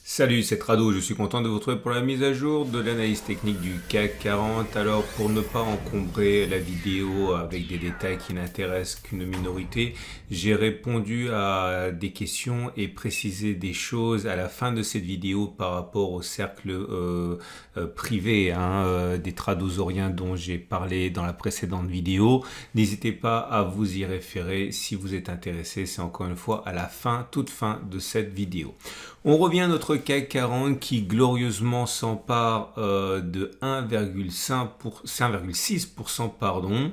Salut, c'est Rado, je suis content de vous retrouver pour la mise à jour de l'analyse technique du CAC 40. Alors, pour ne pas encombrer la vidéo avec des détails qui n'intéressent qu'une minorité, j'ai répondu à des questions et précisé des choses à la fin de cette vidéo par rapport au cercle privé des tradosoriens dont j'ai parlé dans la précédente vidéo. N'hésitez pas à vous y référer si vous êtes intéressé, c'est encore une fois à la fin, toute fin de cette vidéo. On revient à notre CAC 40 qui glorieusement s'empare de 1,6% pardon,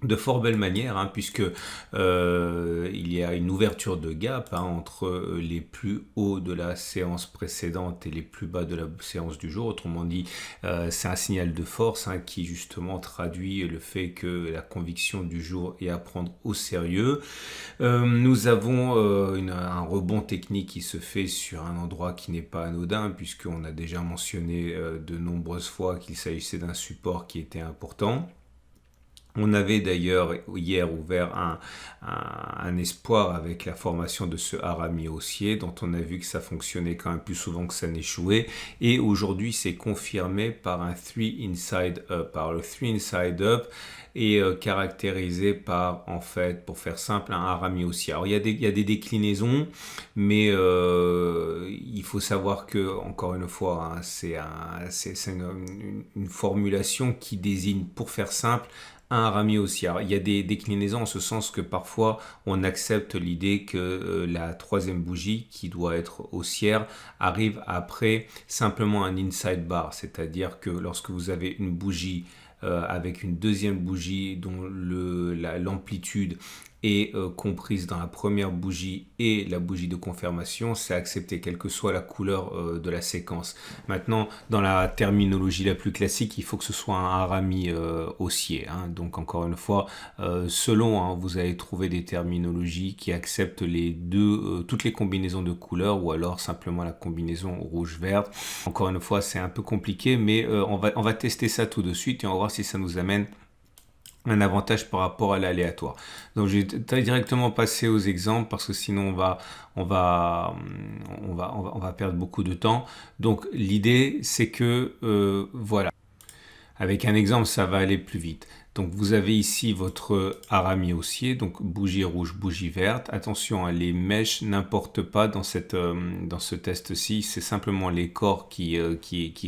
de fort belle manière, puisque il y a une ouverture de gap entre les plus hauts de la séance précédente et les plus bas de la séance du jour. Autrement dit, c'est un signal de force qui justement traduit le fait que la conviction du jour est à prendre au sérieux. Nous avons un rebond technique qui se fait sur un endroit qui n'est pas anodin, puisqu'on a déjà mentionné de nombreuses fois qu'il s'agissait d'un support qui était important. On avait d'ailleurs hier ouvert un espoir avec la formation de ce harami haussier dont on a vu que ça fonctionnait quand même plus souvent que ça n'échouait, et aujourd'hui c'est confirmé par un 3 inside up. Alors le 3 inside up est caractérisé par, en fait, pour faire simple, un harami haussier. Alors il y a des déclinaisons, mais il faut savoir que, encore une fois, c'est une formulation qui désigne, pour faire simple, un harami haussier. Il y a des déclinaisons en ce sens que parfois on accepte l'idée que la troisième bougie, qui doit être haussière, arrive après simplement un inside bar, c'est-à-dire que lorsque vous avez une bougie avec une deuxième bougie dont l'amplitude est comprise dans la première bougie et la bougie de confirmation, c'est accepté, quelle que soit la couleur de la séquence. Maintenant, dans la terminologie la plus classique, il faut que ce soit un harami haussier. Donc, encore une fois, selon, vous allez trouver des terminologies qui acceptent toutes les combinaisons de couleurs, ou alors simplement la combinaison rouge-verte. Encore une fois, c'est un peu compliqué, mais on va tester ça tout de suite et on va voir si ça nous amène un avantage par rapport à l'aléatoire. Donc je vais directement passer aux exemples parce que sinon on va perdre beaucoup de temps. Donc l'idée c'est que voilà, avec un exemple ça va aller plus vite. Donc vous avez ici votre harami haussier, donc bougie rouge, bougie verte. Attention, les mèches n'importent pas dans ce test-ci, c'est simplement les corps qui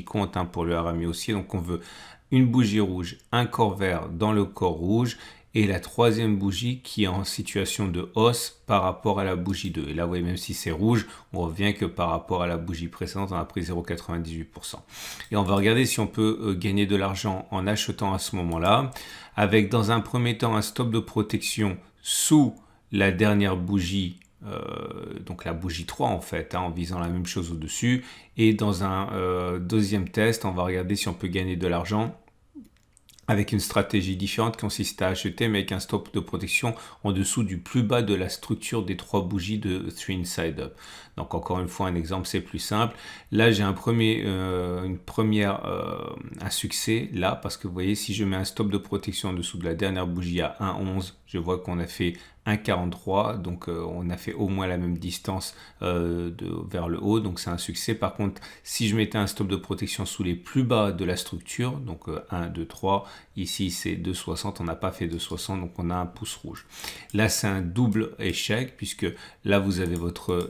comptent pour le harami haussier. Donc on veut une bougie rouge, un corps vert dans le corps rouge, et la troisième bougie qui est en situation de hausse par rapport à la bougie 2. Et là, vous voyez, même si c'est rouge, on revient que par rapport à la bougie précédente, on a pris 0,98%. Et on va regarder si on peut gagner de l'argent en achetant à ce moment-là, avec dans un premier temps un stop de protection sous la dernière bougie, donc la bougie 3 en fait, en visant la même chose au-dessus. Et dans un deuxième test, on va regarder si on peut gagner de l'argent avec une stratégie différente qui consiste à acheter, mais avec un stop de protection en dessous du plus bas de la structure des trois bougies de 3 inside up. Donc encore une fois, un exemple, c'est plus simple. Là, j'ai un succès là, parce que vous voyez, si je mets un stop de protection en dessous de la dernière bougie à 1,11, je vois qu'on a fait 1,43, donc on a fait au moins la même distance vers le haut, donc c'est un succès. Par contre, si je mettais un stop de protection sous les plus bas de la structure, donc 1, 2, 3, ici c'est 2,60, on n'a pas fait 2,60, donc on a un pouce rouge. Là, c'est un double échec, puisque là, vous avez votre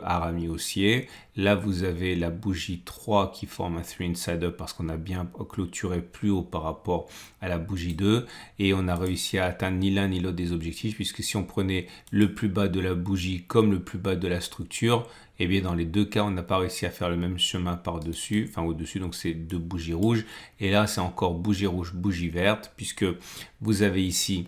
harami haussier, là, vous avez la bougie 3 qui forme un 3 inside up parce qu'on a bien clôturé plus haut par rapport à la bougie 2, et on a réussi à atteindre ni l'un ni l'autre des objectifs, puisque si on prenait le plus bas de la bougie comme le plus bas de la structure, et bien dans les deux cas, on n'a pas réussi à faire le même chemin par-dessus, enfin au-dessus, donc c'est deux bougies rouges. Et là, c'est encore bougie rouge, bougie verte, puisque vous avez ici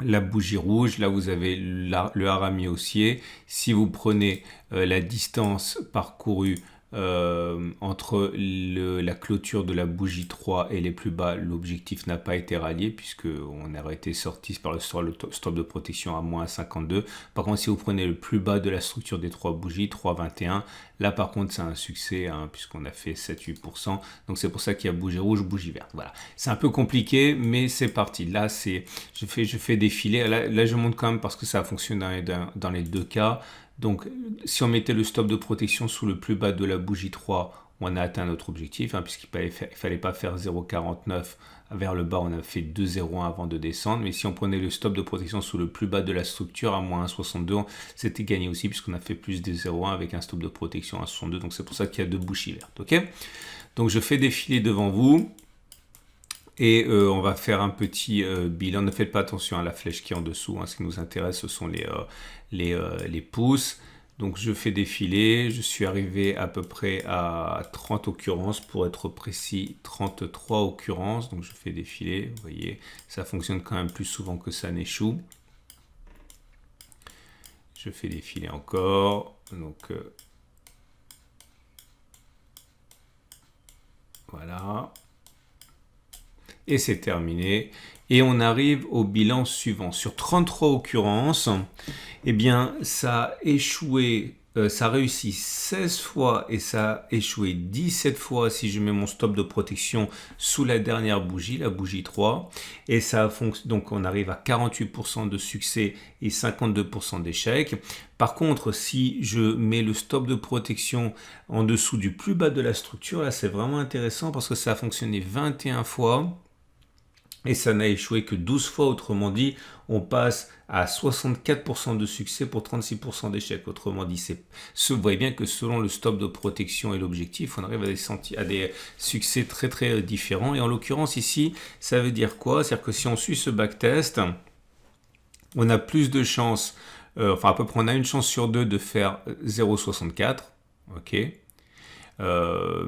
la bougie rouge, là vous avez le harami haussier. Si vous prenez la distance parcourue entre la clôture de la bougie 3 et les plus bas, l'objectif n'a pas été rallié puisqu'on aurait été sorti par le stop de protection à moins 52. Par contre, si vous prenez le plus bas de la structure des trois bougies, 3,21, là par contre c'est un succès puisqu'on a fait 7-8%. Donc c'est pour ça qu'il y a bougie rouge, bougie verte. Voilà, c'est un peu compliqué mais c'est parti. Là je fais défiler. Là je monte quand même parce que ça fonctionne dans les deux cas. Donc, si on mettait le stop de protection sous le plus bas de la bougie 3, on a atteint notre objectif, hein, puisqu'il ne fallait pas faire 0,49 vers le bas, on a fait 2,01 avant de descendre. Mais si on prenait le stop de protection sous le plus bas de la structure, à moins 1,62, c'était gagné aussi, puisqu'on a fait plus de 0,1 avec un stop de protection à 1,62. Donc, c'est pour ça qu'il y a deux bougies vertes. Ok, donc, je fais défiler devant vous. Et on va faire un petit bilan. Ne faites pas attention à la flèche qui est en dessous. Hein. Ce qui nous intéresse, ce sont les pouces. Donc je fais défiler. Je suis arrivé à peu près à 30 occurrences. Pour être précis, 33 occurrences. Donc je fais défiler. Vous voyez, ça fonctionne quand même plus souvent que ça n'échoue. Je fais défiler encore. Donc voilà. Et c'est terminé. Et on arrive au bilan suivant. Sur 33 occurrences, eh bien, ça a échoué, ça a réussi 16 fois et ça a échoué 17 fois si je mets mon stop de protection sous la dernière bougie, la bougie 3. Et ça a fonctionné, donc on arrive à 48% de succès et 52% d'échec. Par contre, si je mets le stop de protection en dessous du plus bas de la structure, là c'est vraiment intéressant parce que ça a fonctionné 21 fois. Et ça n'a échoué que 12 fois, autrement dit, on passe à 64% de succès pour 36% d'échec. Autrement dit, vous voyez bien que selon le stop de protection et l'objectif, on arrive à des succès très très différents. Et en l'occurrence ici, ça veut dire quoi? C'est-à-dire que si on suit ce backtest, on a plus de chances, enfin à peu près on a une chance sur deux de faire 0,64, ok.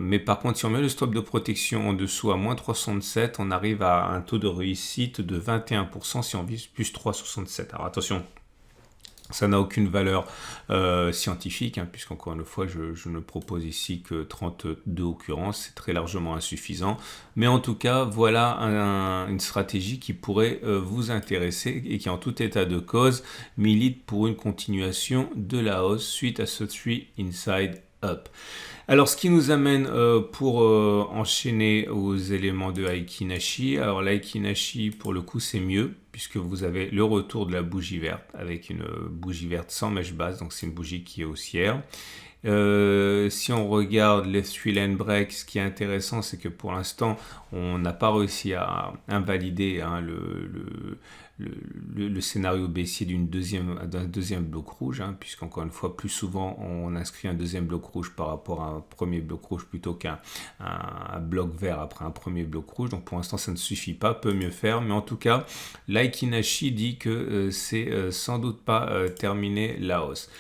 Mais par contre, si on met le stop de protection en dessous à moins 3,67, on arrive à un taux de réussite de 21% si on vise plus 3,67. Alors attention, ça n'a aucune valeur scientifique, hein, puisqu'encore une fois, je ne propose ici que 32 occurrences, c'est très largement insuffisant. Mais en tout cas, voilà une stratégie qui pourrait vous intéresser et qui, en tout état de cause, milite pour une continuation de la hausse suite à ce 3 inside up. Alors, ce qui nous amène pour enchaîner aux éléments de Aiki Nashi. Alors, l'Aiki Nashi, pour le coup, c'est mieux, puisque vous avez le retour de la bougie verte, avec une bougie verte sans mèche basse, donc c'est une bougie qui est haussière. Si on regarde les 3 line break, ce qui est intéressant, c'est que pour l'instant, on n'a pas réussi à invalider hein, le scénario baissier d'un deuxième bloc rouge, hein, puisqu'encore une fois, plus souvent, on inscrit un deuxième bloc rouge par rapport à un premier bloc rouge plutôt qu'un bloc vert après un premier bloc rouge. Donc pour l'instant, ça ne suffit pas, peut mieux faire. Mais en tout cas, l'Aiki Nashi dit que c'est sans doute pas terminé la hausse.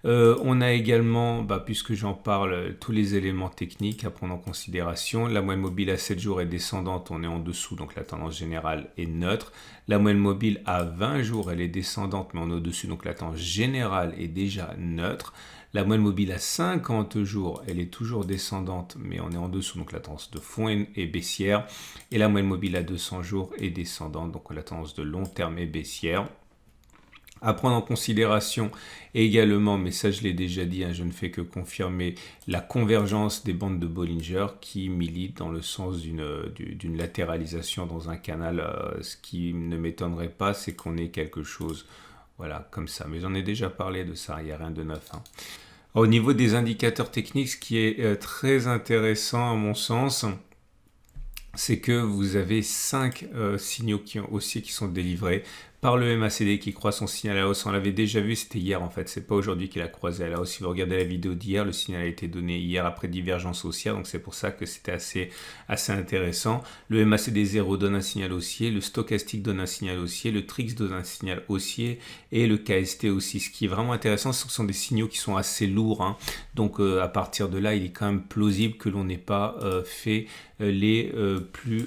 On a également, puisque j'en parle, tous les éléments techniques à prendre en considération. La moyenne mobile à 7 jours est descendante, on est en dessous, donc la tendance générale est neutre. La moyenne mobile à 20 jours, elle est descendante, mais on est au-dessus, donc la tendance générale est déjà neutre. La moyenne mobile à 50 jours, elle est toujours descendante, mais on est en dessous, donc la tendance de fond est baissière. Et la moyenne mobile à 200 jours est descendante, donc la tendance de long terme est baissière. À prendre en considération également, mais ça je l'ai déjà dit, hein, je ne fais que confirmer la convergence des bandes de Bollinger qui militent dans le sens d'une latéralisation dans un canal. Ce qui ne m'étonnerait pas, c'est qu'on ait quelque chose, voilà, comme ça. Mais j'en ai déjà parlé de ça, il n'y a rien de neuf. Hein. Au niveau des indicateurs techniques, ce qui est très intéressant à mon sens, c'est que vous avez 5 signaux qui sont délivrés par le MACD qui croise son signal à la hausse. On l'avait déjà vu, c'était hier en fait, c'est pas aujourd'hui qu'il a croisé à la hausse. Si vous regardez la vidéo d'hier, le signal a été donné hier après divergence haussière, donc c'est pour ça que c'était assez intéressant. Le MACD 0 donne un signal haussier, le stochastique donne un signal haussier, le TRIX donne un signal haussier et le KST aussi. Ce qui est vraiment intéressant, ce sont des signaux qui sont assez lourds, hein. Donc à partir de là, il est quand même plausible que l'on n'ait pas fait les plus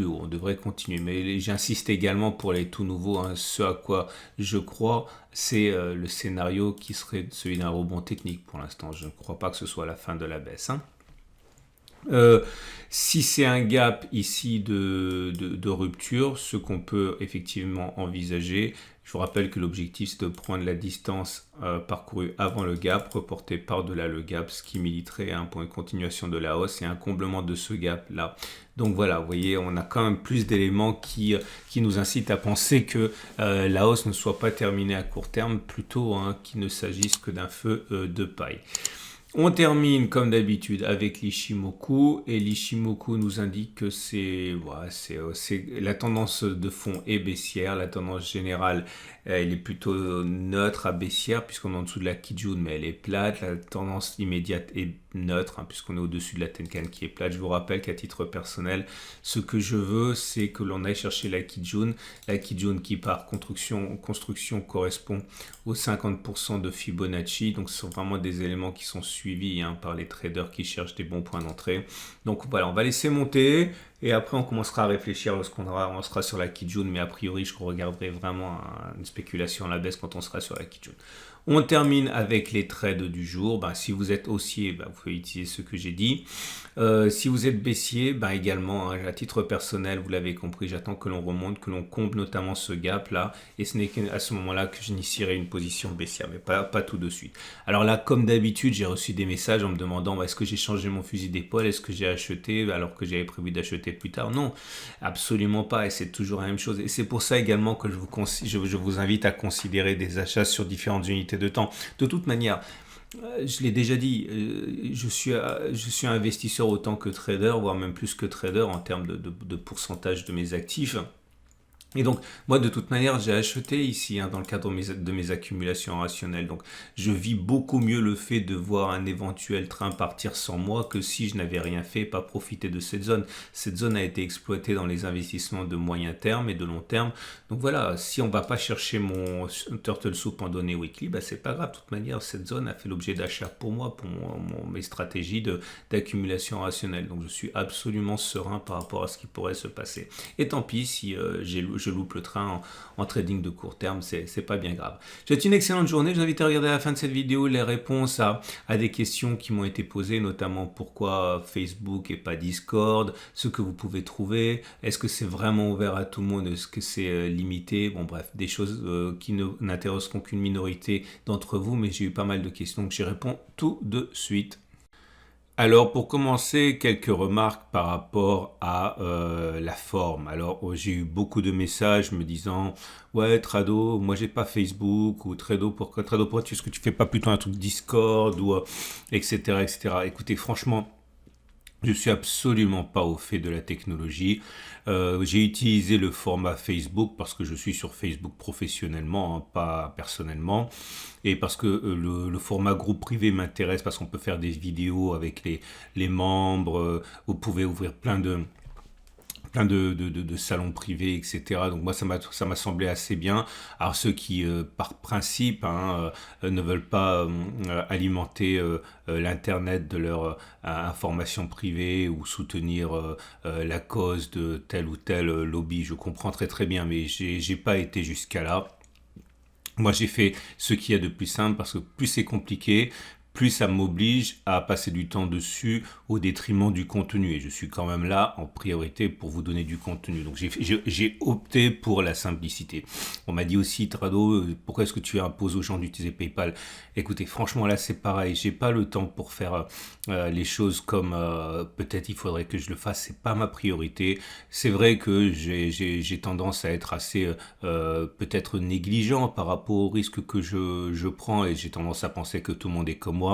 hauts. On devrait continuer, mais j'insiste également pour les tout nouveaux, hein, ce à quoi je crois, c'est le scénario qui serait celui d'un rebond technique pour l'instant. Je ne crois pas que ce soit la fin de la baisse, hein. Euh, Si c'est un gap ici de rupture, ce qu'on peut effectivement envisager, je vous rappelle que l'objectif c'est de prendre la distance parcourue avant le gap, reporter par-delà le gap, ce qui militerait un point de continuation de la hausse et un comblement de ce gap là. Donc voilà, vous voyez, on a quand même plus d'éléments qui nous incitent à penser que la hausse ne soit pas terminée à court terme, plutôt hein, qu'il ne s'agisse que d'un feu de paille. On termine comme d'habitude avec l'Ishimoku et l'Ishimoku nous indique que la tendance de fond est baissière, la tendance générale elle est plutôt neutre à baissière puisqu'on est en dessous de la Kijun mais elle est plate, la tendance immédiate est neutre hein, puisqu'on est au-dessus de la Tenkan qui est plate. Je vous rappelle qu'à titre personnel, ce que je veux c'est que l'on aille chercher la Kijun qui par construction correspond aux 50% de Fibonacci, donc ce sont vraiment des éléments qui sont suivis hein, par les traders qui cherchent des bons points d'entrée. Donc voilà, on va laisser monter et après on commencera à réfléchir lorsqu'on sera sur la Kijun, mais a priori je regarderai vraiment une spéculation à la baisse quand on sera sur la Kijun. On termine avec les trades du jour. Si vous êtes haussier, vous pouvez utiliser ce que j'ai dit. Si vous êtes baissier, également, hein, à titre personnel, vous l'avez compris, j'attends que l'on remonte, que l'on comble notamment ce gap-là. Et ce n'est qu'à ce moment-là que j'initierai une position baissière, mais pas tout de suite. Alors là, comme d'habitude, j'ai reçu des messages en me demandant est-ce que j'ai changé mon fusil d'épaule, est-ce que j'ai acheté alors que j'avais prévu d'acheter plus tard. Non, absolument pas. Et c'est toujours la même chose. Et c'est pour ça également que je vous invite à considérer des achats sur différentes unités de temps. De toute manière, je l'ai déjà dit, je suis un investisseur autant que trader, voire même plus que trader en termes de pourcentage de mes actifs. Et donc, moi, de toute manière, j'ai acheté ici, hein, dans le cadre de mes accumulations rationnelles. Donc, je vis beaucoup mieux le fait de voir un éventuel train partir sans moi que si je n'avais rien fait, pas profité de cette zone. Cette zone a été exploitée dans les investissements de moyen terme et de long terme. Donc voilà, si on ne va pas chercher mon turtle soup en données weekly, c'est pas grave. De toute manière, cette zone a fait l'objet d'achat pour moi, pour mes stratégies d'accumulation rationnelle. Donc, je suis absolument serein par rapport à ce qui pourrait se passer. Et tant pis si je loupe le train en trading de court terme, c'est pas bien grave. Je vous souhaite une excellente journée. Je vous invite à regarder à la fin de cette vidéo les réponses à des questions qui m'ont été posées, notamment pourquoi Facebook et pas Discord, ce que vous pouvez trouver, est-ce que c'est vraiment ouvert à tout le monde, est-ce que c'est limité, bon bref, des choses qui n'intéresseront qu'une minorité d'entre vous, mais j'ai eu pas mal de questions, donc j'y réponds tout de suite. Alors pour commencer, quelques remarques par rapport à la forme. Alors j'ai eu beaucoup de messages me disant ouais Trado, moi j'ai pas Facebook, ou Trado pourquoi est-ce que tu fais pas plutôt un truc Discord ou etc etc. Écoutez franchement, je suis absolument pas au fait de la technologie. J'ai utilisé le format Facebook parce que je suis sur Facebook professionnellement, hein, pas personnellement, et parce que le format groupe privé m'intéresse parce qu'on peut faire des vidéos avec les membres, vous pouvez ouvrir plein de salons privés, etc. Donc moi, ça m'a semblé assez bien. Alors ceux qui, par principe, hein, ne veulent pas alimenter l'Internet de leur information privée ou soutenir la cause de tel ou tel lobby, je comprends très très bien, mais j'ai pas été jusqu'à là. Moi, j'ai fait ce qu'il y a de plus simple parce que plus c'est compliqué, plus ça m'oblige à passer du temps dessus au détriment du contenu. Et je suis quand même là en priorité pour vous donner du contenu. Donc j'ai opté pour la simplicité. On m'a dit aussi, Trado, pourquoi est-ce que tu imposes aux gens d'utiliser PayPal? Écoutez, franchement là c'est pareil. J'ai pas le temps pour faire les choses comme peut-être il faudrait que je le fasse. C'est pas ma priorité. C'est vrai que j'ai tendance à être assez peut-être négligent par rapport au risque que je prends et j'ai tendance à penser que tout le monde est comme moi.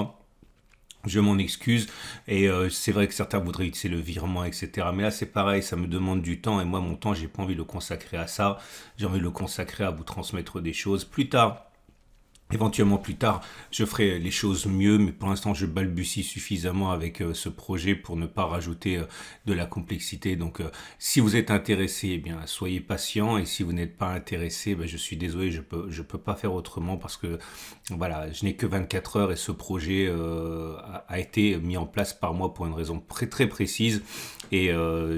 Je m'en excuse et c'est vrai que certains voudraient utiliser le virement, etc. Mais là c'est pareil, ça me demande du temps et moi mon temps j'ai pas envie de le consacrer à ça. J'ai envie de le consacrer à vous transmettre des choses plus tard. Éventuellement plus tard, je ferai les choses mieux, mais pour l'instant, je balbutie suffisamment avec ce projet pour ne pas rajouter de la complexité. Donc, si vous êtes intéressé, eh bien, soyez patient. Et si vous n'êtes pas intéressé, je suis désolé, je peux pas faire autrement parce que, voilà, je n'ai que 24 heures et ce projet a été mis en place par moi pour une raison très, très précise. Et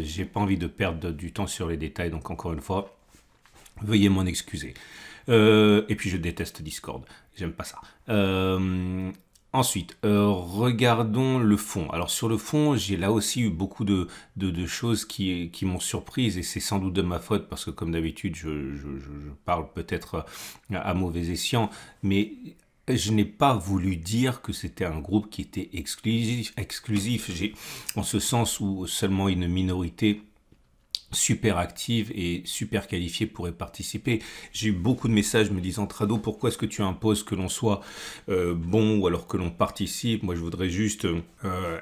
j'ai pas envie de perdre du temps sur les détails. Donc, encore une fois, veuillez m'en excuser. Et puis je déteste Discord, j'aime pas ça. Ensuite, regardons le fond. Alors sur le fond, j'ai là aussi eu beaucoup de choses qui m'ont surprise et c'est sans doute de ma faute parce que comme d'habitude, je parle peut-être à mauvais escient, mais je n'ai pas voulu dire que c'était un groupe qui était exclusif, en ce sens où seulement une minorité super active et super qualifiée pourrait participer. J'ai eu beaucoup de messages me disant Trado, pourquoi est-ce que tu imposes que l'on soit bon ou alors que l'on participe? Moi, je voudrais juste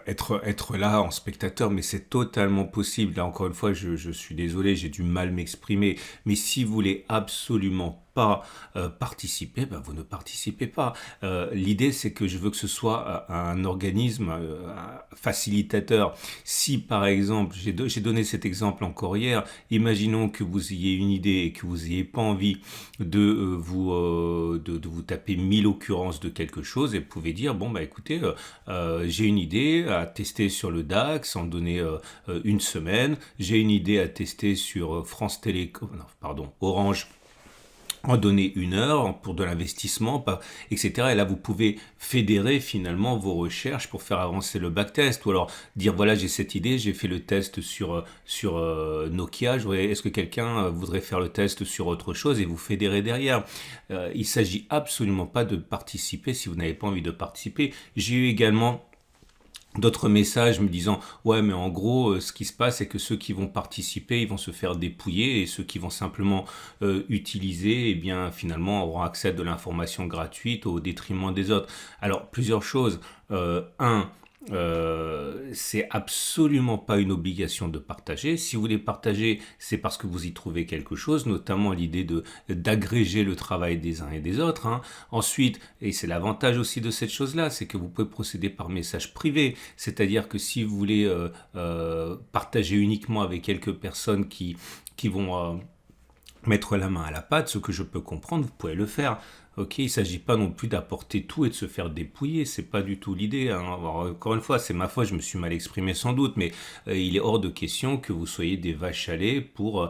être là en spectateur, mais c'est totalement possible. Là, encore une fois, je suis désolé, j'ai du mal m'exprimer. Mais si vous voulez absolument pas participer, ben vous ne participez pas. L'idée, c'est que je veux que ce soit un organisme facilitateur. Si, par exemple, j'ai donné cet exemple encore hier, imaginons que vous ayez une idée et que vous n'ayez pas envie de vous taper 1000 occurrences de quelque chose et vous pouvez dire, bon, bah écoutez, j'ai une idée à tester sur le DAX, en donner une semaine, j'ai une idée à tester sur France Télécom, non, pardon, Orange, en donner 1 heure pour de l'investissement, etc. Et là, vous pouvez fédérer finalement vos recherches pour faire avancer le backtest. Ou alors dire, voilà, j'ai cette idée, j'ai fait le test sur Nokia, est-ce que quelqu'un voudrait faire le test sur autre chose et vous fédérer derrière. Il s'agit absolument pas de participer si vous n'avez pas envie de participer. J'ai eu également d'autres messages me disant ouais mais en gros ce qui se passe c'est que ceux qui vont participer ils vont se faire dépouiller et ceux qui vont simplement utiliser eh bien finalement auront accès à de l'information gratuite au détriment des autres. Alors plusieurs choses. C'est absolument pas une obligation de partager. Si vous voulez partager, c'est parce que vous y trouvez quelque chose, notamment l'idée d'agréger le travail des uns et des autres. Hein. Ensuite, et c'est l'avantage aussi de cette chose-là, c'est que vous pouvez procéder par message privé. C'est-à-dire que si vous voulez partager uniquement avec quelques personnes qui vont mettre la main à la pâte, ce que je peux comprendre, vous pouvez le faire. Ok, il ne s'agit pas non plus d'apporter tout et de se faire dépouiller, c'est pas du tout l'idée. Hein. Alors, encore une fois, c'est ma faute, je me suis mal exprimé sans doute, mais il est hors de question que vous soyez des vaches à lait pour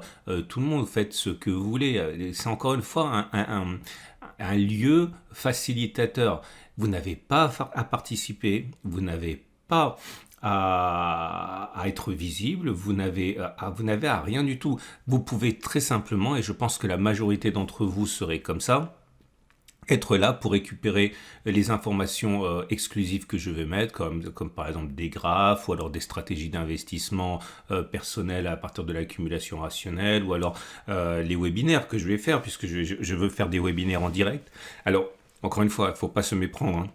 tout le monde. Faites ce que vous voulez. C'est encore une fois un lieu facilitateur. Vous n'avez pas à participer, vous n'avez pas à être visible, vous n'avez à rien du tout. Vous pouvez très simplement, et je pense que la majorité d'entre vous seraient comme ça, être là pour récupérer les informations exclusives que je vais mettre, comme par exemple des graphes, ou alors des stratégies d'investissement personnelles à partir de l'accumulation rationnelle, ou alors les webinaires que je vais faire, puisque je veux faire des webinaires en direct. Alors, encore une fois, il ne faut pas se méprendre, hein.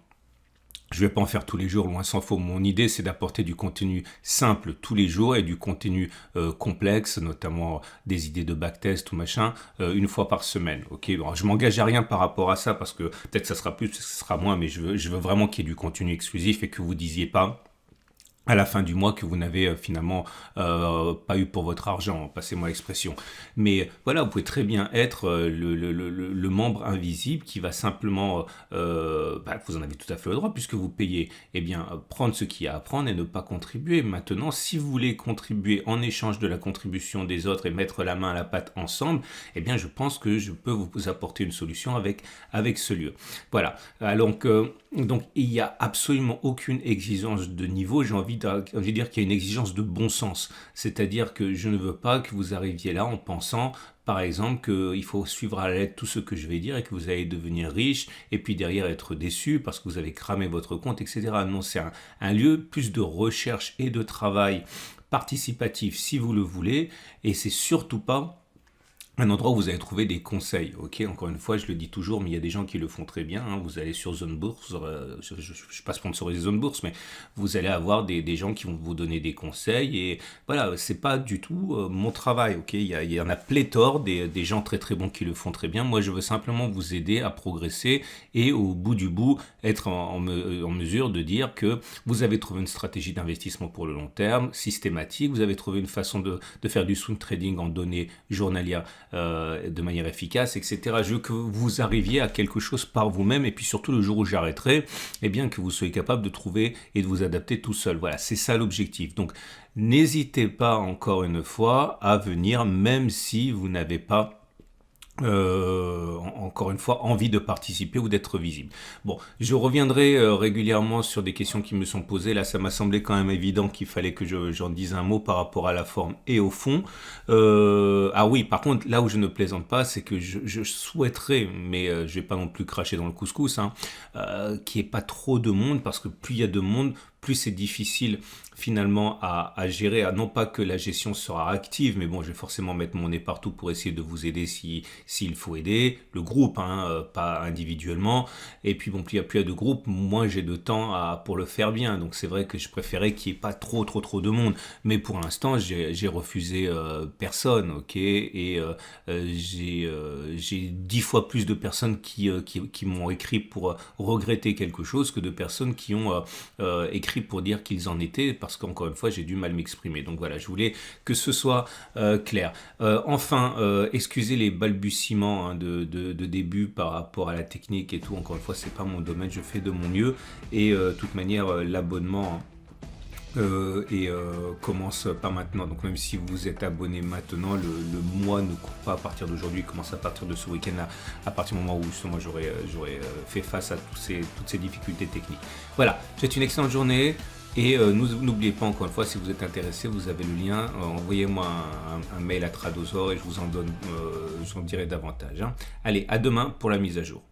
Je ne vais pas en faire tous les jours, loin s'en faut. Mon idée, c'est d'apporter du contenu simple tous les jours et du contenu complexe, notamment des idées de backtest ou machin, une fois par semaine. Ok, bon, je m'engage à rien par rapport à ça parce que peut-être que ça sera plus, ça sera moins, mais je veux vraiment qu'il y ait du contenu exclusif et que vous disiez pas à la fin du mois que vous n'avez finalement pas eu pour votre argent, passez-moi l'expression. Mais voilà, vous pouvez très bien être le membre invisible qui va simplement, vous en avez tout à fait le droit puisque vous payez, eh bien prendre ce qu'il y a à prendre et ne pas contribuer. Maintenant, si vous voulez contribuer en échange de la contribution des autres et mettre la main à la pâte ensemble, eh bien je pense que je peux vous apporter une solution avec ce lieu. Voilà, alors donc il n'y a absolument aucune exigence de niveau, j'ai envie de dire qu'il y a une exigence de bon sens, c'est-à-dire que je ne veux pas que vous arriviez là en pensant par exemple qu'il faut suivre à la lettre tout ce que je vais dire et que vous allez devenir riche et puis derrière être déçu parce que vous avez cramé votre compte, etc. Non, c'est un lieu plus de recherche et de travail participatif si vous le voulez et c'est surtout pas un endroit où vous allez trouver des conseils, ok. Encore une fois, je le dis toujours, mais il y a des gens qui le font très bien. Hein. Vous allez sur Zone Bourse, je ne suis pas sponsorisé Zone Bourse, mais vous allez avoir des gens qui vont vous donner des conseils. Et voilà, c'est pas du tout mon travail, ok. Il y en a pléthore, des gens très très bons qui le font très bien. Moi, je veux simplement vous aider à progresser et au bout du bout, être en mesure de dire que vous avez trouvé une stratégie d'investissement pour le long terme, systématique. Vous avez trouvé une façon de faire du swing trading en données journalières de manière efficace, etc. Je veux que vous arriviez à quelque chose par vous-même et puis surtout le jour où j'arrêterai, eh bien que vous soyez capable de trouver et de vous adapter tout seul. Voilà, c'est ça l'objectif. Donc, n'hésitez pas encore une fois à venir, même si vous n'avez pas encore une fois, envie de participer ou d'être visible. Bon, je reviendrai régulièrement sur des questions qui me sont posées. Là, ça m'a semblé quand même évident qu'il fallait que j'en dise un mot par rapport à la forme et au fond. Ah oui, par contre, là où je ne plaisante pas, c'est que je souhaiterais, mais je vais pas non plus cracher dans le couscous, hein, qu'il n'y ait pas trop de monde, parce que plus il y a de monde, plus c'est difficile finalement à gérer. Non pas que la gestion sera active, mais bon, je vais forcément mettre mon nez partout pour essayer de vous aider s'il faut aider. Le groupe, hein, pas individuellement. Et puis bon, plus il y a de groupes, moins j'ai de temps pour le faire bien. Donc c'est vrai que je préférais qu'il n'y ait pas trop de monde. Mais pour l'instant, j'ai refusé personne, ok. Et j'ai 10 fois plus de personnes qui m'ont écrit pour regretter quelque chose que de personnes qui ont écrit pour dire qu'ils en étaient, parce qu'encore une fois j'ai du mal m'exprimer. Donc voilà, je voulais que ce soit clair. Enfin, excusez les balbutiements, hein, de début par rapport à la technique et tout. Encore une fois, c'est pas mon domaine, je fais de mon mieux. Et de toute manière, l'abonnement commence pas maintenant. Donc même si vous êtes abonné maintenant, le mois ne court pas à partir d'aujourd'hui, il commence à partir de ce week-end-là, à partir du moment où justement j'aurais fait face à toutes ces difficultés techniques. Voilà, je vous souhaite une excellente journée. Et n'oubliez pas, encore une fois, si vous êtes intéressé, vous avez le lien, envoyez-moi un mail à Tradosaur et je vous en dirai davantage, hein. Allez, à demain pour la mise à jour.